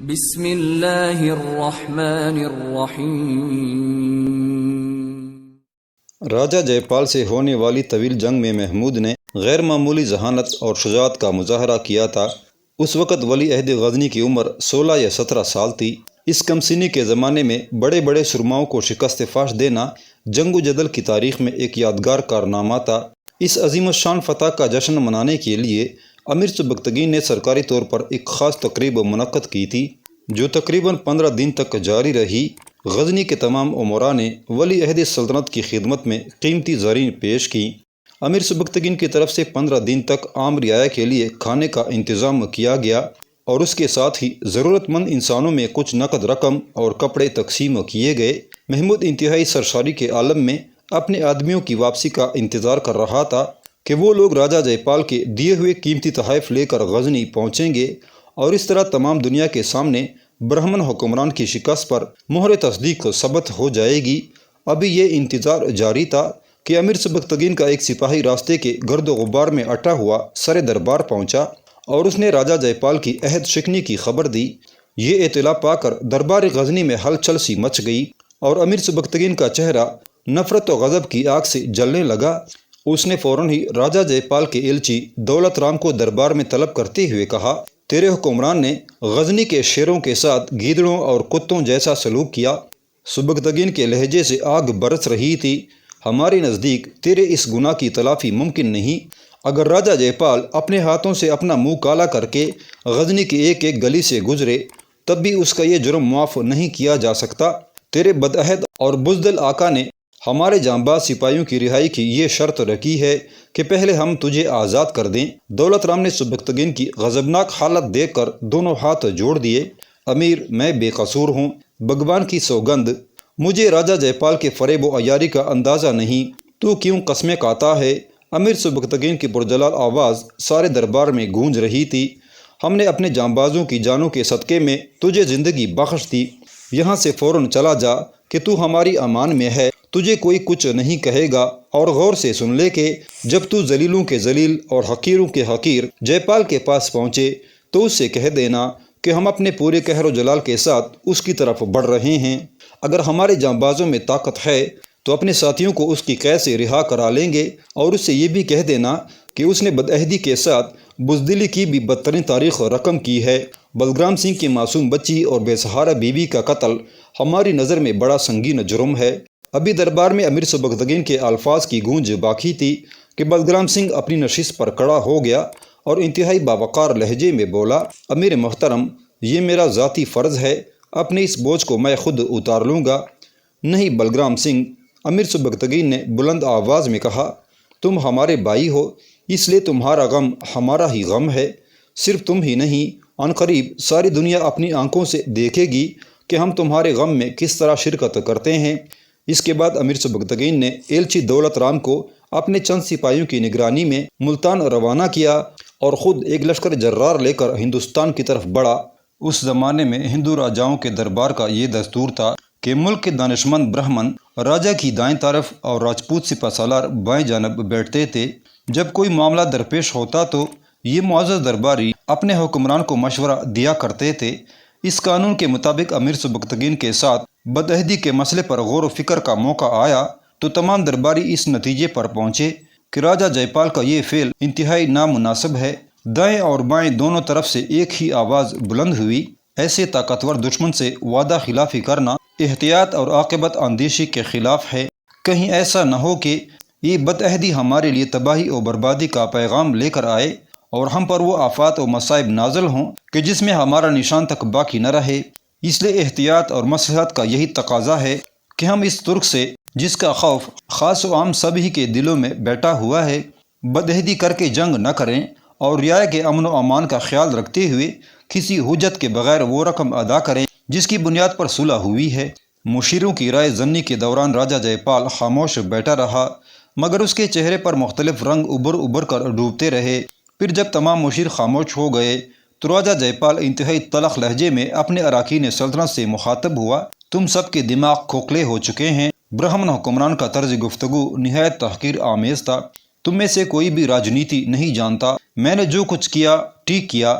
بسم اللہ الرحمن الرحیم۔ راجہ جے پال سے ہونے والی طویل جنگ میں محمود نے غیر معمولی ذہانت اور شجاعت کا مظاہرہ کیا تھا۔ اس وقت ولی عہد غزنی کی عمر 16 یا 17 سال تھی۔ اس کم سنی کے زمانے میں بڑے بڑے سرماؤں کو شکست فاش دینا جنگ و جدل کی تاریخ میں ایک یادگار کارنامہ تھا۔ اس عظیم الشان فتح کا جشن منانے کے لیے امیر سبکتگین نے سرکاری طور پر ایک خاص تقریب منعقد کی تھی، جو تقریباً 15 دن تک جاری رہی۔ غزنی کے تمام امراء نے ولی عہد سلطنت کی خدمت میں قیمتی زرعیں پیش کی۔ امیر سبکتگین کی طرف سے 15 دن تک عام رعایا کے لیے کھانے کا انتظام کیا گیا اور اس کے ساتھ ہی ضرورت مند انسانوں میں کچھ نقد رقم اور کپڑے تقسیم کیے گئے۔ محمود انتہائی سرشاری کے عالم میں اپنے آدمیوں کی واپسی کا انتظار کر رہا تھا کہ وہ لوگ راجہ جے پال کے دیے ہوئے قیمتی تحائف لے کر غزنی پہنچیں گے اور اس طرح تمام دنیا کے سامنے برہمن حکمران کی شکست پر مہر تصدیق ثبت ہو جائے گی۔ ابھی یہ انتظار جاری تھا کہ امیر سبکتگین کا ایک سپاہی راستے کے گرد و غبار میں اٹا ہوا سر دربار پہنچا اور اس نے راجہ جے پال کی عہد شکنی کی خبر دی۔ یہ اطلاع پا کر دربار غزنی میں ہلچل سی مچ گئی اور امیر سبکتگین کا چہرہ نفرت و غضب کی آگ سے جلنے لگا۔ اس نے فوراً ہی راجہ جے پال کے ایلچی دولت رام کو دربار میں طلب کرتے ہوئے کہا، تیرے حکمران نے غزنی کے شیروں کے ساتھ گیدڑوں اور کتوں جیسا سلوک کیا۔ سبکتگین کے لہجے سے آگ برس رہی تھی۔ ہمارے نزدیک تیرے اس گناہ کی تلافی ممکن نہیں۔ اگر راجہ جے پال اپنے ہاتھوں سے اپنا منہ کالا کر کے غزنی کی ایک ایک گلی سے گزرے تب بھی اس کا یہ جرم معاف نہیں کیا جا سکتا۔ تیرے بدعہد اور بزدل آقا نے ہمارے جانباز سپاہیوں کی رہائی کی یہ شرط رکھی ہے کہ پہلے ہم تجھے آزاد کر دیں۔ دولت رام نے سبکتگین کی غضبناک حالت دیکھ کر دونوں ہاتھ جوڑ دیے۔ امیر، میں بے قصور ہوں، بھگوان کی سوگند، مجھے راجہ جے پال کے فریب و عیاری کا اندازہ نہیں۔ تو کیوں قسمیں کھاتا ہے؟ امیر سبکتگین کی پرجلال آواز سارے دربار میں گونج رہی تھی۔ ہم نے اپنے جانبازوں کی جانوں کے صدقے میں تجھے زندگی بخش دی۔ یہاں سے فوراً چلا جا کہ تو ہماری امان میں ہے۔ تجھے کوئی کچھ نہیں کہے گا، اور غور سے سن لے کہ جب تو ذلیلوں کے ذلیل اور حقیروں کے حقیر جے پال کے پاس پہنچے تو اس سے کہہ دینا کہ ہم اپنے پورے قہر و جلال کے ساتھ اس کی طرف بڑھ رہے ہیں۔ اگر ہمارے جانبازوں میں طاقت ہے تو اپنے ساتھیوں کو اس کی قید سے رہا کرا لیں گے، اور اس سے یہ بھی کہہ دینا کہ اس نے بدعہدی کے ساتھ بزدلی کی بھی بدترین تاریخ رقم کی ہے۔ بلگرام سنگھ کی معصوم بچی اور بے سہارا بیوی کا قتل ہماری نظر میں بڑا سنگین جرم ہے۔ ابھی دربار میں امیر سبکتگین کے الفاظ کی گونج باقی تھی کہ بلگرام سنگھ اپنی نشست پر کھڑا ہو گیا اور انتہائی باوقار لہجے میں بولا، امیر محترم، یہ میرا ذاتی فرض ہے، اپنے اس بوجھ کو میں خود اتار لوں گا۔ نہیں بلگرام سنگھ، امیر سبکتگین نے بلند آواز میں کہا، تم ہمارے بھائی ہو، اس لیے تمہارا غم ہمارا ہی غم ہے۔ صرف تم ہی نہیں، عنقریب ساری دنیا اپنی آنکھوں سے دیکھے گی کہ ہم تمہارے غم میں کس طرح شرکت کرتے ہیں۔ اس کے بعد امیر سبکتگین نے ایلچی دولت رام کو اپنے چند سپاہیوں کی نگرانی میں ملتان روانہ کیا اور خود ایک لشکر جرار لے کر ہندوستان کی طرف بڑھا۔ اس زمانے میں ہندو راجاؤں کے دربار کا یہ دستور تھا کہ ملک کے دانشمند برہمن راجہ کی دائیں طرف اور راجپوت سپہ سالار بائیں جانب بیٹھتے تھے۔ جب کوئی معاملہ درپیش ہوتا تو یہ معزز درباری اپنے حکمران کو مشورہ دیا کرتے تھے۔ اس قانون کے مطابق امیر سبکتگین کے ساتھ بدعہدی کے مسئلے پر غور و فکر کا موقع آیا تو تمام درباری اس نتیجے پر پہنچے کہ راجہ جے پال کا یہ فعل انتہائی نامناسب ہے۔ دائیں اور بائیں دونوں طرف سے ایک ہی آواز بلند ہوئی، ایسے طاقتور دشمن سے وعدہ خلافی کرنا احتیاط اور عاقبت اندیشی کے خلاف ہے۔ کہیں ایسا نہ ہو کہ یہ بدعہدی ہمارے لیے تباہی و بربادی کا پیغام لے کر آئے اور ہم پر وہ آفات و مصائب نازل ہوں کہ جس میں ہمارا نشان تک باقی نہ رہے۔ اس لیے احتیاط اور مصلحت کا یہی تقاضا ہے کہ ہم اس ترک سے جس کا خوف خاص و عام سبھی کے دلوں میں بیٹھا ہوا ہے، بدعہدی کر کے جنگ نہ کریں اور رعایا کے امن و امان کا خیال رکھتے ہوئے کسی حجت کے بغیر وہ رقم ادا کریں جس کی بنیاد پر صلح ہوئی ہے۔ مشیروں کی رائے زنی کے دوران راجہ جے پال خاموش بیٹھا رہا، مگر اس کے چہرے پر مختلف رنگ ابھر کر ڈوبتے رہے۔ پھر جب تمام مشیر خاموش ہو گئے تو راجہ جے پال انتہائی تلخ لہجے میں اپنے اراکین سلطنت سے مخاطب ہوا، تم سب کے دماغ کھوکھلے ہو چکے ہیں۔ برہمن حکمران کا طرز گفتگو نہایت تحقیر آمیز تھا۔ تم میں سے کوئی بھی راجنیتی نہیں جانتا۔ میں نے جو کچھ کیا ٹھیک کیا،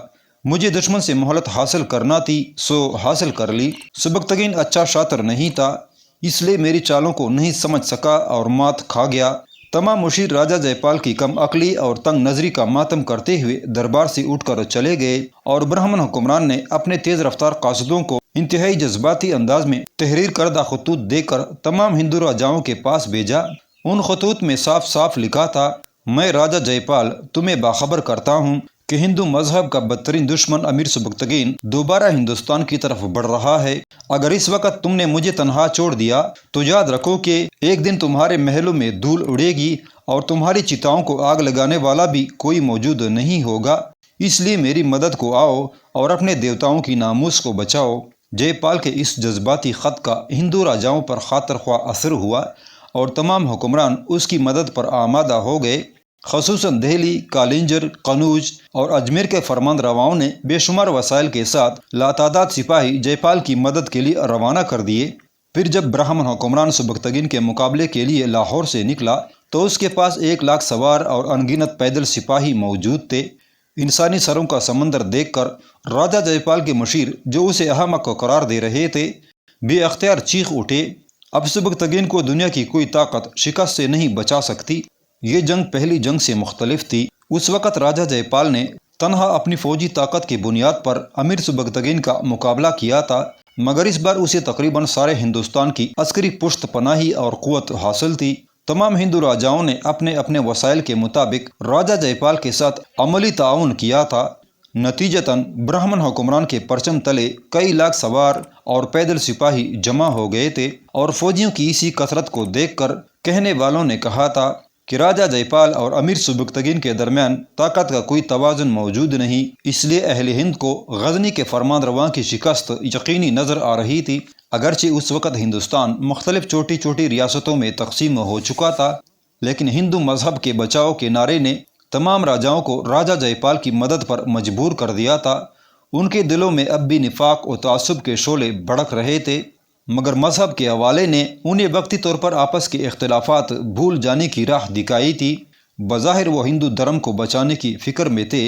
مجھے دشمن سے مہلت حاصل کرنا تھی سو حاصل کر لی۔ سبکتگین اچھا شاطر نہیں تھا، اس لیے میری چالوں کو نہیں سمجھ سکا اور مات کھا گیا۔ تمام مشیر راجہ جے پال کی کم عقلی اور تنگ نظری کا ماتم کرتے ہوئے دربار سے اٹھ کر چلے گئے، اور برہمن حکمران نے اپنے تیز رفتار قاصدوں کو انتہائی جذباتی انداز میں تحریر کردہ خطوط دے کر تمام ہندو راجاؤں کے پاس بھیجا۔ ان خطوط میں صاف صاف لکھا تھا، میں راجہ جے پال تمہیں باخبر کرتا ہوں کہ ہندو مذہب کا بدترین دشمن امیر سبکتگین دوبارہ ہندوستان کی طرف بڑھ رہا ہے۔ اگر اس وقت تم نے مجھے تنہا چھوڑ دیا تو یاد رکھو کہ ایک دن تمہارے محلوں میں دھول اڑے گی اور تمہاری چتاؤں کو آگ لگانے والا بھی کوئی موجود نہیں ہوگا۔ اس لیے میری مدد کو آؤ اور اپنے دیوتاؤں کی ناموس کو بچاؤ۔ جے پال کے اس جذباتی خط کا ہندو راجاؤں پر خاطر خواہ اثر ہوا اور تمام حکمران اس کی مدد پر آمادہ ہو گئے۔ خصوصاً دہلی، کالنجر، قنوج اور اجمیر کے فرمان رواؤں نے بے شمار وسائل کے ساتھ لاتعداد سپاہی جے پال کی مدد کے لیے روانہ کر دیے۔ پھر جب برہمن حکمران سبکتگین کے مقابلے کے لیے لاہور سے نکلا تو اس کے پاس 1,00,000 سوار اور انگنت پیدل سپاہی موجود تھے۔ انسانی سروں کا سمندر دیکھ کر راجہ جے پال کے مشیر جو اسے احمق قرار دے رہے تھے بے اختیار چیخ اٹھے، اب سبکتگین کو دنیا کی کوئی طاقت شکست سے نہیں بچا سکتی۔ یہ جنگ پہلی جنگ سے مختلف تھی۔ اس وقت راجہ جے پال نے تنہا اپنی فوجی طاقت کی بنیاد پر امیر سبکتگین کا مقابلہ کیا تھا، مگر اس بار اسے تقریباً سارے ہندوستان کی عسکری پشت پناہی اور قوت حاصل تھی۔ تمام ہندو راجاؤں نے اپنے اپنے وسائل کے مطابق راجہ جے پال کے ساتھ عملی تعاون کیا تھا۔ نتیجتاً برہمن حکمران کے پرچم تلے کئی لاکھ سوار اور پیدل سپاہی جمع ہو گئے تھے، اور فوجیوں کی اسی کثرت کو دیکھ کر کہنے والوں نے کہا تھا کہ راجہ جے پال اور امیر سبکتگین کے درمیان طاقت کا کوئی توازن موجود نہیں۔ اس لیے اہل ہند کو غزنی کے فرمان رواں کی شکست یقینی نظر آ رہی تھی۔ اگرچہ اس وقت ہندوستان مختلف چھوٹی چھوٹی ریاستوں میں تقسیم ہو چکا تھا، لیکن ہندو مذہب کے بچاؤ کے نعرے نے تمام راجاؤں کو راجہ جے پال کی مدد پر مجبور کر دیا تھا۔ ان کے دلوں میں اب بھی نفاق و تعصب کے شعلے بھڑک رہے تھے، مگر مذہب کے حوالے نے انہیں وقتی طور پر آپس کے اختلافات بھول جانے کی راہ دکھائی تھی۔ بظاہر وہ ہندو دھرم کو بچانے کی فکر میں تھے،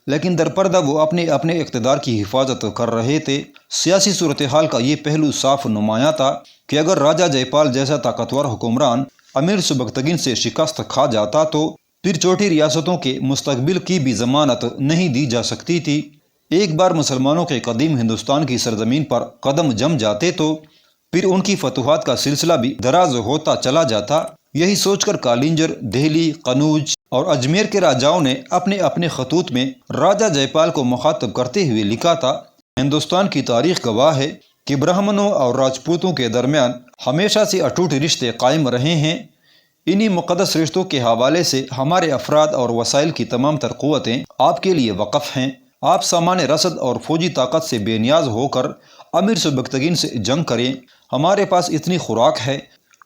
لیکن درپردہ وہ اپنے اپنے اقتدار کی حفاظت کر رہے تھے۔ سیاسی صورتحال کا یہ پہلو صاف نمایاں تھا کہ اگر راجہ جے پال جیسا طاقتور حکمران امیر سبکتگین سے شکست کھا جاتا تو پھر چھوٹی ریاستوں کے مستقبل کی بھی ضمانت نہیں دی جا سکتی تھی۔ ایک بار مسلمانوں کے قدیم ہندوستان کی سرزمین پر قدم جم جاتے تو پھر ان کی فتوحات کا سلسلہ بھی دراز ہوتا چلا جاتا۔ یہی سوچ کر کالنجر، دہلی، قنوج اور اجمیر کے راجاؤں نے اپنے اپنے خطوط میں راجہ جے پال کو مخاطب کرتے ہوئے لکھا تھا، ہندوستان کی تاریخ گواہ ہے کہ برہمنوں اور راجپوتوں کے درمیان ہمیشہ سے اٹوٹ رشتے قائم رہے ہیں۔ انہی مقدس رشتوں کے حوالے سے ہمارے افراد اور وسائل کی تمام تر قوتیں آپ کے لیے وقف ہیں۔ آپ سامان رسد اور فوجی طاقت سے بے نیاز ہو کر امیر سبکتگین سے جنگ کریں۔ ہمارے پاس اتنی خوراک ہے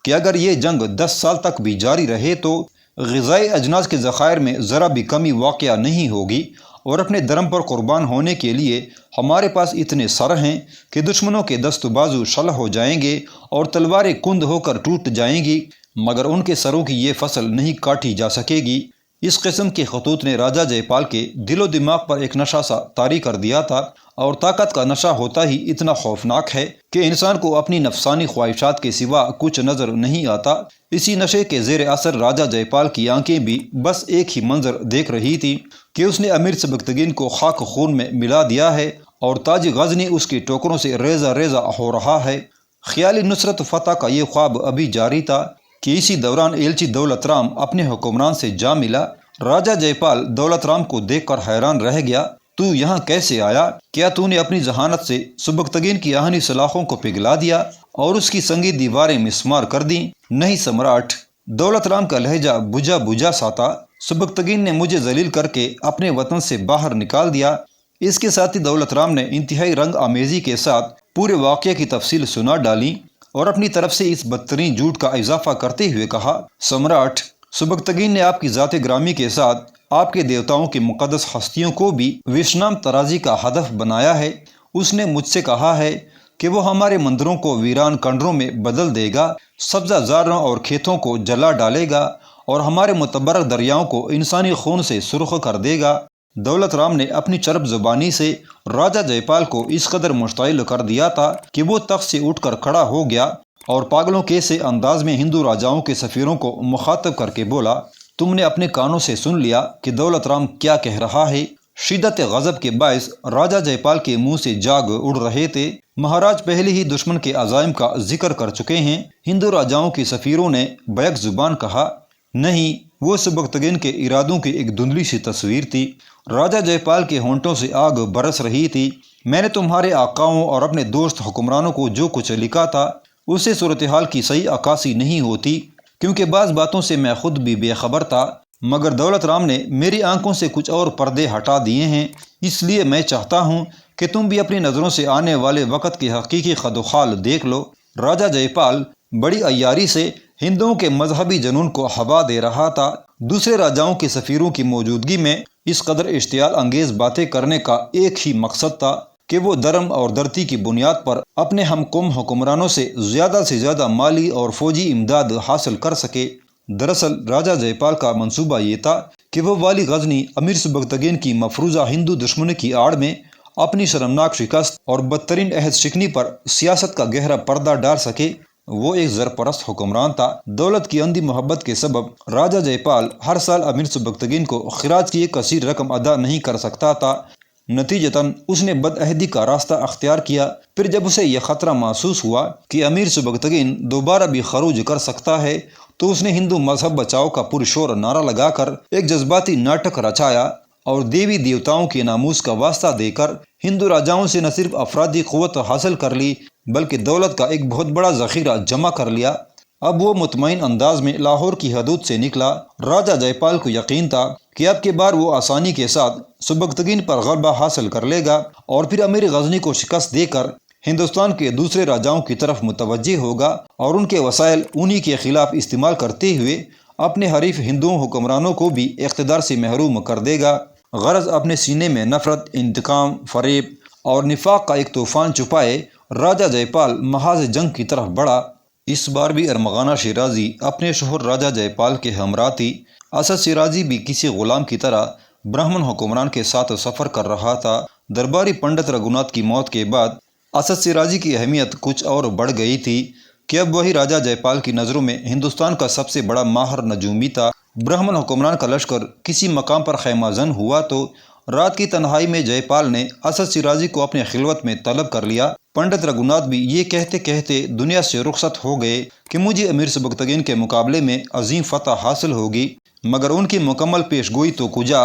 کہ اگر یہ جنگ 10 سال تک بھی جاری رہے تو غذائی اجناس کے ذخائر میں ذرا بھی کمی واقع نہیں ہوگی، اور اپنے دھرم پر قربان ہونے کے لیے ہمارے پاس اتنے سر ہیں کہ دشمنوں کے دست و بازو شل ہو جائیں گے اور تلواریں کند ہو کر ٹوٹ جائیں گی، مگر ان کے سروں کی یہ فصل نہیں کاٹی جا سکے گی۔ اس قسم کے خطوط نے راجہ جے پال کے دل و دماغ پر ایک نشہ سا طاری کر دیا تھا، اور طاقت کا نشہ ہوتا ہی اتنا خوفناک ہے کہ انسان کو اپنی نفسانی خواہشات کے سوا کچھ نظر نہیں آتا۔ اسی نشے کے زیر اثر راجہ جے پال کی آنکھیں بھی بس ایک ہی منظر دیکھ رہی تھی کہ اس نے امیر سبکتگین کو خاک خون میں ملا دیا ہے اور تاج غزنی اس کے ٹوکروں سے ریزہ ریزہ ہو رہا ہے۔ خیالی نصرت فتح کا یہ خواب ابھی جاری تھا کہ اسی دوران ایلچی دولت رام اپنے حکمران سے جا ملا۔ راجہ جے پال دولت رام کو دیکھ کر حیران رہ گیا۔ تو یہاں کیسے آیا؟ کیا تو نے اپنی ذہانت سے سبکتگین کی آہنی سلاخوں کو پگھلا دیا اور اس کی سنگی دیواریں مسمار کر دیں؟ نہیں سمراٹ، دولت رام کا لہجہ بجھا بجھا سا تھا۔ سبکتگین نے مجھے ذلیل کر کے اپنے وطن سے باہر نکال دیا۔ اس کے ساتھ ہی دولت رام نے انتہائی رنگ آمیزی کے ساتھ پورے واقعے کی تفصیل سنا ڈالی اور اپنی طرف سے اس بدترین جھوٹ کا اضافہ کرتے ہوئے کہا، سمراٹ، سبکتگین نے آپ کی ذات گرامی کے ساتھ آپ کے دیوتاؤں کی مقدس ہستیوں کو بھی وشنام ترازی کا ہدف بنایا ہے۔ اس نے مجھ سے کہا ہے کہ وہ ہمارے مندروں کو ویران کنڈروں میں بدل دے گا، سبزہ زاروں اور کھیتوں کو جلا ڈالے گا اور ہمارے متبرک دریاؤں کو انسانی خون سے سرخ کر دے گا۔ دولت رام نے اپنی چرب زبانی سے راجہ جے پال کو اس قدر مشتعل کر دیا تھا کہ وہ تخت سے اٹھ کر کھڑا ہو گیا اور پاگلوں کے سے انداز میں ہندو راجاؤں کے سفیروں کو مخاطب کر کے بولا، تم نے اپنے کانوں سے سن لیا کہ دولت رام کیا کہہ رہا ہے۔ شدت غضب کے باعث راجہ جے پال کے منہ سے جاگ اڑ رہے تھے۔ مہاراج پہلے ہی دشمن کے عزائم کا ذکر کر چکے ہیں۔ ہندو راجاؤں کے سفیروں نے بیک زبان کہا، نہیں، وہ سبکتگین کے ارادوں کی ایک دھندلی سی تصویر تھی۔ راجہ جے پال کے ہونٹوں سے آگ برس رہی تھی۔ میں نے تمہارے آقاؤں اور اپنے دوست حکمرانوں کو جو کچھ لکھا تھا اسے صورتحال کی صحیح عکاسی نہیں ہوتی، کیونکہ بعض باتوں سے میں خود بھی بے خبر تھا، مگر دولت رام نے میری آنکھوں سے کچھ اور پردے ہٹا دیے ہیں۔ اس لیے میں چاہتا ہوں کہ تم بھی اپنی نظروں سے آنے والے وقت کی حقیقی خد و خال دیکھ لو۔ راجہ جے پال بڑی عیاری سے ہندوؤں کے مذہبی جنون کو ہوا دے رہا تھا۔ دوسرے راجاؤں کے سفیروں کی موجودگی میں اس قدر اشتعال انگیز باتیں کرنے کا ایک ہی مقصد تھا کہ وہ دھرم اور دھرتی کی بنیاد پر اپنے ہم قوم حکمرانوں سے زیادہ مالی اور فوجی امداد حاصل کر سکے۔ دراصل راجہ جے پال کا منصوبہ یہ تھا کہ وہ والی غزنی امیر سبکتگین کی مفروضہ ہندو دشمنی کی آڑ میں اپنی شرمناک شکست اور بدترین عہد شکنی پر سیاست کا گہرا پردہ ڈال سکے۔ وہ ایک زرپرست حکمران تھا۔ دولت کی اندھی محبت کے سبب راجہ جے پال ہر سال امیر سبکتگین کو خراج کی ایک کثیر رقم ادا نہیں کر سکتا تھا۔ نتیجتاً اس نے بدعہدی کا راستہ اختیار کیا۔ پھر جب اسے یہ خطرہ محسوس ہوا کہ امیر سبکتگین دوبارہ بھی خروج کر سکتا ہے تو اس نے ہندو مذہب بچاؤ کا پرشور نعرہ لگا کر ایک جذباتی ناٹک رچایا اور دیوی دیوتاؤں کے ناموس کا واسطہ دے کر ہندو راجاؤں سے نہ صرف افرادی قوت حاصل کر لی بلکہ دولت کا ایک بہت بڑا ذخیرہ جمع کر لیا۔ اب وہ مطمئن انداز میں لاہور کی حدود سے نکلا۔ راجہ جے پال کو یقین تھا کہ اب کی بار وہ آسانی کے ساتھ سبکتگین پر غلبہ حاصل کر لے گا اور پھر امیر غزنی کو شکست دے کر ہندوستان کے دوسرے راجاؤں کی طرف متوجہ ہوگا اور ان کے وسائل انہی کے خلاف استعمال کرتے ہوئے اپنے حریف ہندو حکمرانوں کو بھی اقتدار سے محروم کر دے گا۔ غرض اپنے سینے میں نفرت، انتقام، فریب اور نفاق کا ایک طوفان چھپائے راجہ جے پال محاذ جنگ کی طرف بڑھا۔ اس بار بھی ارمغانہ شیرازی اپنے شوہر راجہ جے پال کے ہمراہ تھی۔ اسد شیرازی بھی کسی غلام کی طرح برہمن حکمران کے ساتھ سفر کر رہا تھا۔ درباری پنڈت رگھوناتھ کی موت کے بعد اسد شیرازی کی اہمیت کچھ اور بڑھ گئی تھی کہ اب وہی راجہ جے پال کی نظروں میں ہندوستان کا سب سے بڑا ماہر نجومی تھا۔ برہمن حکمران کا لشکر کسی مقام پر خیمہ زن ہوا تو رات کی تنہائی میں جے پال نے اسد شیرازی کو اپنے خلوت میں طلب کر لیا۔ پنڈت رگھوناتھ بھی یہ کہتے کہتے دنیا سے رخصت ہو گئے کہ مجھے امیر سبکتگین کے مقابلے میں عظیم فتح حاصل ہوگی، مگر ان کی مکمل پیش گوئی تو کجا،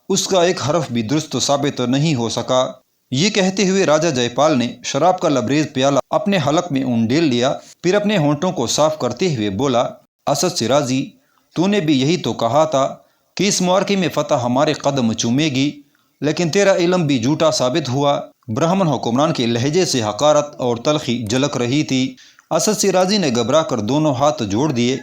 اس کا ایک حرف بھی درست ثابت نہیں ہو سکا۔ یہ کہتے ہوئے راجہ جے پال نے شراب کا لبریز پیالہ اپنے حلق میں انڈیل لیا، پھر اپنے ہونٹوں کو صاف کرتے ہوئے بولا، اسد شیرازی، تو نے بھی یہی تو کہا تھا کہ اس معرکے میں فتح ہمارے قدم چومے گی، لیکن تیرا علم بھی جھوٹا ثابت ہوا۔ برہمن حکمران کے لہجے سے حقارت اور تلخی جھلک رہی تھی۔ اسد شیرازی نے گھبرا کر دونوں ہاتھ جوڑ دیے۔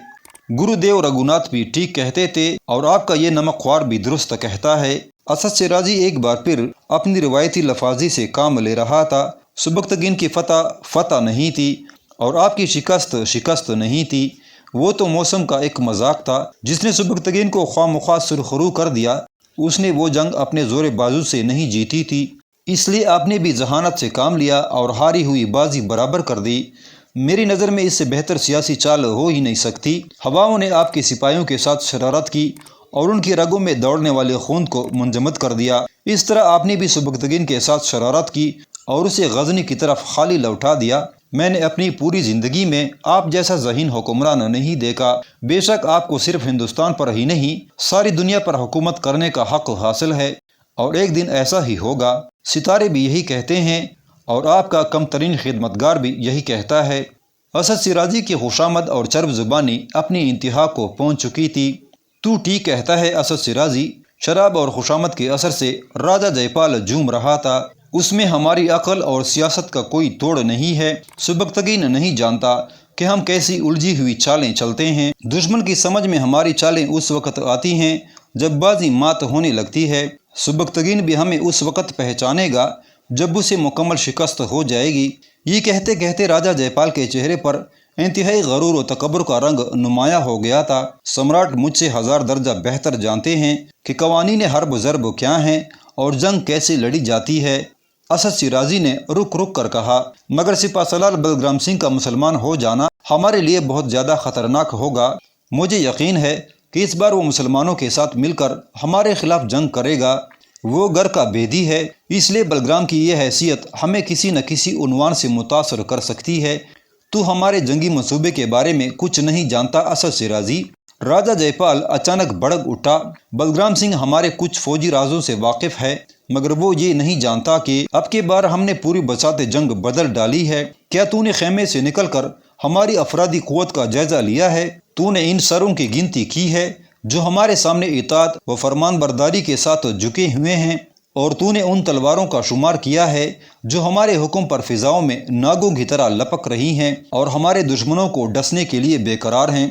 گرودیو رگھوناتھ بھی ٹھیک کہتے تھے اور آپ کا یہ نمک خوار بھی درست کہتا ہے۔ اسد شیرازی ایک بار پھر اپنی روایتی لفاظی سے کام لے رہا تھا۔ سبکتگین کی فتح نہیں تھی اور آپ کی شکست نہیں تھی، وہ تو موسم کا ایک مذاق تھا جس نے سبکتگین کو خواہ مخواہ سرخرو کر دیا۔ اس نے وہ جنگ اپنے زور بازو سے نہیں جیتی تھی، اس لیے آپ نے بھی ذہانت سے کام لیا اور ہاری ہوئی بازی برابر کر دی۔ میری نظر میں اس سے بہتر سیاسی چال ہو ہی نہیں سکتی۔ ہواؤں نے آپ کے سپاہیوں کے ساتھ شرارت کی اور ان کی رگوں میں دوڑنے والے خون کو منجمد کر دیا۔ اس طرح آپ نے بھی سبکتگین کے ساتھ شرارت کی اور اسے غزنی کی طرف خالی لوٹا دیا۔ میں نے اپنی پوری زندگی میں آپ جیسا ذہین حکمران نہیں دیکھا۔ بے شک آپ کو صرف ہندوستان پر ہی نہیں ساری دنیا پر حکومت کرنے کا حق حاصل ہے اور ایک دن ایسا ہی ہوگا۔ ستارے بھی یہی کہتے ہیں اور آپ کا کم ترین خدمتگار بھی یہی کہتا ہے۔ اسد شیرازی کی خوشامد اور چرب زبانی اپنی انتہا کو پہنچ چکی تھی۔ تو ٹھیک کہتا ہے اسد شیرازی، شراب اور خوشامد کے اثر سے راجہ جے پال جھوم رہا تھا۔ اس میں ہماری عقل اور سیاست کا کوئی توڑ نہیں ہے۔ سبکتگین نہیں جانتا کہ ہم کیسی الجھی ہوئی چالیں چلتے ہیں۔ دشمن کی سمجھ میں ہماری چالیں اس وقت آتی ہیں جب بازی مات ہونے لگتی ہے۔ سبکتگین بھی ہمیں اس وقت پہچانے گا جب اسے مکمل شکست ہو جائے گی۔ یہ کہتے کہتے راجہ جے پال کے چہرے پر انتہائی غرور و تکبر کا رنگ نمایاں ہو گیا تھا۔ سمراٹ مجھ سے 1000 درجہ بہتر جانتے ہیں کہ قوانین حرب و ضرب کیا ہیں اور جنگ کیسے لڑی جاتی ہے۔ اسد شیرازی نے رک رک کر کہا، مگر سپہ سالار بلگرام سنگھ کا مسلمان ہو جانا ہمارے لیے بہت زیادہ خطرناک ہوگا۔ مجھے یقین ہے کہ اس بار وہ مسلمانوں کے ساتھ مل کر ہمارے خلاف جنگ کرے گا۔ وہ گھر کا بیدی ہے، اس لیے بلگرام کی یہ حیثیت ہمیں کسی نہ کسی عنوان سے متاثر کر سکتی ہے۔ تو ہمارے جنگی منصوبے کے بارے میں کچھ نہیں جانتا اسد شیرازی۔ راجہ جے پال اچانک بھڑک اٹھا، بلگرام سنگھ ہمارے کچھ فوجی رازوں سے واقف ہے، مگر وہ یہ نہیں جانتا کہ اب کی بار ہم نے پوری بساط جنگ بدل ڈالی ہے۔ کیا تو نے خیمے سے نکل کر ہماری افرادی قوت کا جائزہ لیا ہے؟ تو نے ان سروں کی گنتی کی ہے جو ہمارے سامنے اطاعت و فرمان برداری کے ساتھ جھکے ہوئے ہیں، اور تو نے ان تلواروں کا شمار کیا ہے جو ہمارے حکم پر فضاؤں میں ناگوں کی طرح لپک رہی ہیں اور ہمارے دشمنوں کو ڈسنے کے لیے بے قرار ہیں۔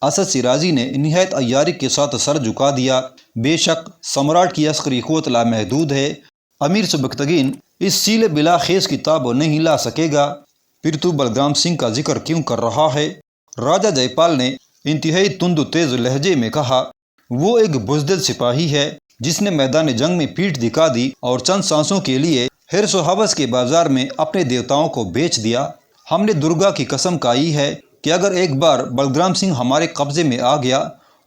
اسد شیرازی نے نہایت عیاری کے ساتھ سر جھکا دیا۔ بے شک سمراٹ کی عسکری قوت لامحدود ہے، امیر سبکتگین اس سیل بلا خیز کی تاب نہیں لا سکے گا۔ پھر تو بلگرام سنگھ کا ذکر کیوں کر رہا ہے؟ راجہ جے پال نے انتہائی تند و تیز لہجے میں کہا، وہ ایک بزدل سپاہی ہے جس نے میدان جنگ میں پیٹھ دکھا دی اور چند سانسوں کے لیے حرص و حوث کے بازار میں اپنے دیوتاؤں کو بیچ دیا۔ ہم نے درگا کی قسم کھائی ہے کہ اگر ایک بار بلگرام سنگھ ہمارے قبضے میں آ گیا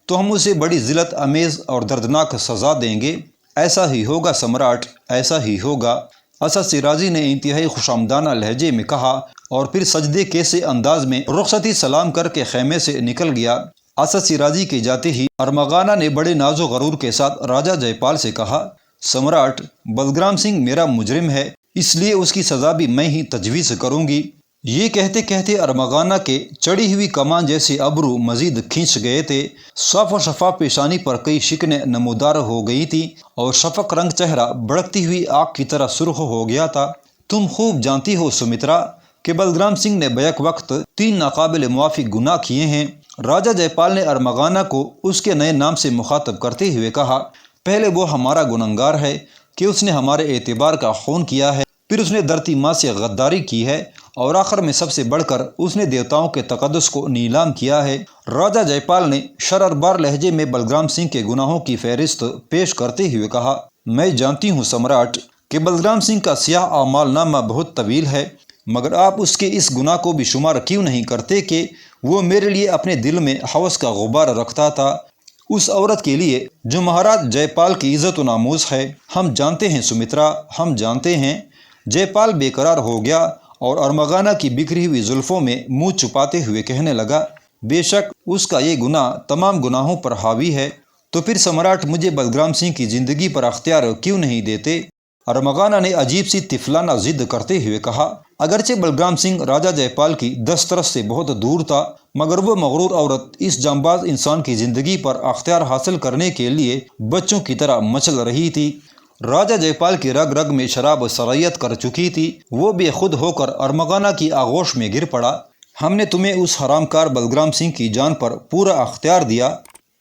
تو ہم اسے بڑی ذلت امیز اور دردناک سزا دیں گے۔ ایسا ہی ہوگا سمراٹ، ایسا ہی ہوگا، اسد شیرازی نے انتہائی خوشامدانہ لہجے میں کہا، اور پھر سجدے کیسے انداز میں رخصتی سلام کر کے خیمے سے نکل گیا۔ اسد شیرازی کے جاتے ہی ارمغانہ نے بڑے ناز و غرور کے ساتھ راجہ جے پال سے کہا، سمراٹ، بلگرام سنگھ میرا مجرم ہے، اس لیے اس کی سزا بھی میں ہی تجویز کروں گی۔ یہ کہتے کہتے ارمغانہ کے چڑھی ہوئی کمان جیسے ابرو مزید کھینچ گئے تھے، صاف و شفاف پیشانی پر کئی شکنیں نمودار ہو گئی تھیں اور شفق رنگ چہرہ بھڑکتی ہوئی آگ کی طرح سرخ ہو گیا تھا۔ تم خوب جانتی ہو سمترا کہ بلگرام سنگھ نے بیک وقت 3 ناقابل موافق گناہ کیے ہیں۔ راجہ جے پال نے ارمغانہ کو اس کے نئے نام سے مخاطب کرتے ہوئے کہا، پہلے وہ ہمارا گنہگار ہے کہ اس نے ہمارے اعتبار کا خون کیا ہے، پھر اس نے دھرتی ماں سے غداری کی ہے، اور آخر میں سب سے بڑھ کر اس نے دیوتاؤں کے تقدس کو نیلام کیا ہے۔ راجہ جے پال نے شرربار لہجے میں بلگرام سنگھ کے گناہوں کی فہرست پیش کرتے ہوئے کہا، میں جانتی ہوں سمراٹ کہ بلگرام سنگھ کا سیاہ اعمال نامہ بہت طویل ہے، مگر آپ اس کے اس گناہ کو بھی شمار کیوں نہیں کرتے کہ وہ میرے لیے اپنے دل میں ہوس کا غبار رکھتا تھا، اس عورت کے لیے جو مہاراج جے پال کی عزت و ناموس ہے۔ ہم جانتے ہیں سمترا، ہم جانتے ہیں۔ جے پال بے قرار ہو گیا اور ارمغانہ کی بکھری ہوئی زلفوں میں منہ چھپاتے ہوئے کہنے لگا، بے شک اس کا یہ گناہ تمام گناہوں پر حاوی ہے، تو پھر سمراٹ مجھے بلگرام سنگھ کی زندگی پر اختیار کیوں نہیں دیتے؟ ارمغانہ نے عجیب سی طفلانہ ضد کرتے ہوئے کہا، اگرچہ بلگرام سنگھ راجہ جے پال کی دسترس سے بہت دور تھا، مگر وہ مغرور عورت اس جانباز انسان کی زندگی پر اختیار حاصل کرنے کے لیے بچوں کی طرح مچل رہی تھی۔ راجہ جے پال کی رگ رگ میں شراب سرایت کر چکی تھی، وہ بے خود ہو کر ارمغانہ کی آغوش میں گر پڑا۔ ہم نے تمہیں اس حرام کار بلگرام سنگھ کی جان پر پورا اختیار دیا،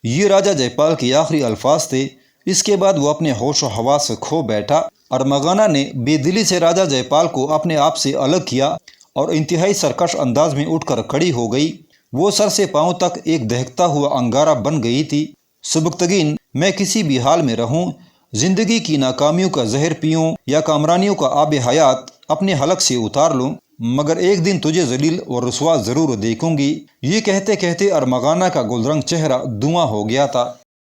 یہ راجہ جے پال کے آخری الفاظ تھے۔ اس کے بعد وہ اپنے ہوش و حواس کھو بیٹھا۔ ارمغانہ نے بے دلی سے راجہ جے پال کو اپنے آپ سے الگ کیا اور انتہائی سرکش انداز میں اٹھ کر کھڑی ہو گئی۔ وہ سر سے پاؤں تک ایک دہکتا ہوا انگارہ بن گئی تھی۔ سبکتگین، میں کسی بھی حال میں رہوں، زندگی کی ناکامیوں کا زہر پیوں یا کامرانیوں کا آب حیات اپنے حلق سے اتار لوں، مگر ایک دن تجھے ذلیل اور رسوا ضرور دیکھوں گی۔ یہ کہتے کہتے ارمغانہ کا گلرنگ چہرہ دھواں ہو گیا تھا۔